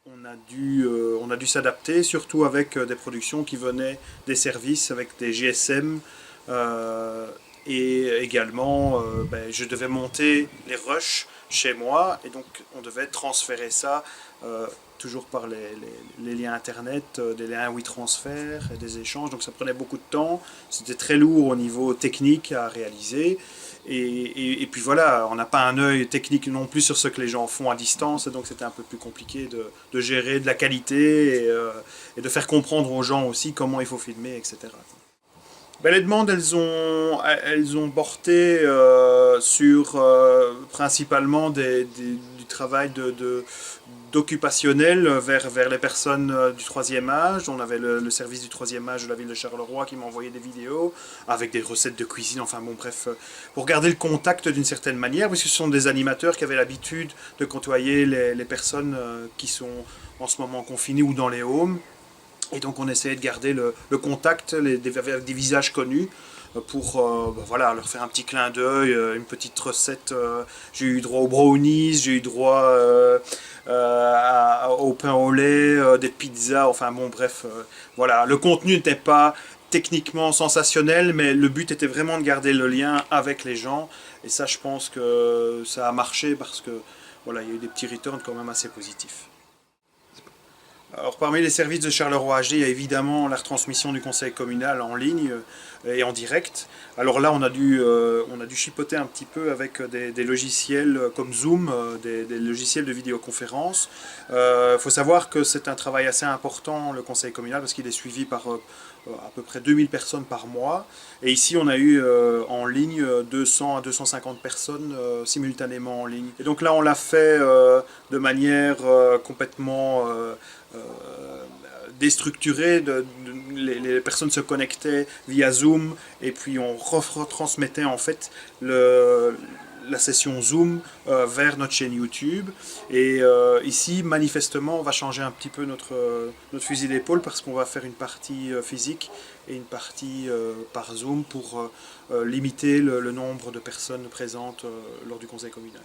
On a dû s'adapter, surtout avec des productions qui venaient des services, avec des GSM. Et également, je devais monter les rushs chez moi, et donc on devait transférer ça toujours par les liens internet, des liens WeTransfer et des échanges. Donc ça prenait beaucoup de temps, c'était très lourd au niveau technique à réaliser. Et puis voilà, on n'a pas un œil technique non plus sur ce que les gens font à distance, et donc c'était un peu plus compliqué de gérer de la qualité et de faire comprendre aux gens aussi comment il faut filmer, etc. Ben, les demandes, elles ont porté sur principalement du travail d'occupationnel vers les personnes du troisième âge. On avait le service du troisième âge de la ville de Charleroi qui m'envoyait des vidéos avec des recettes de cuisine, enfin bon bref, pour garder le contact d'une certaine manière, puisque ce sont des animateurs qui avaient l'habitude de côtoyer les personnes qui sont en ce moment confinées ou dans les homes. Et donc on essayait de garder le contact avec des visages connus pour voilà, leur faire un petit clin d'œil, une petite recette. J'ai eu droit aux brownies, j'ai eu droit au pain au lait, des pizzas, enfin bon bref. Voilà, le contenu n'était pas techniquement sensationnel, mais le but était vraiment de garder le lien avec les gens. Et ça, je pense que ça a marché parce que voilà, il y a eu des petits returns quand même assez positifs. Alors, parmi les services de Charleroi HD, il y a évidemment la retransmission du conseil communal en ligne et en direct. Alors là, on a dû chipoter un petit peu avec des logiciels comme Zoom, des logiciels de vidéoconférence. Il faut savoir que c'est un travail assez important, le conseil communal, parce qu'il est suivi par à peu près 2000 personnes par mois. Et ici, on a eu en ligne 200 à 250 personnes simultanément en ligne. Et donc là, on l'a fait de manière complètement déstructurée. Les personnes se connectaient via Zoom et puis on retransmettait en fait la session Zoom vers notre chaîne YouTube. Et ici, manifestement, on va changer un petit peu notre fusil d'épaule parce qu'on va faire une partie physique et une partie par Zoom pour limiter le nombre de personnes présentes lors du conseil communal.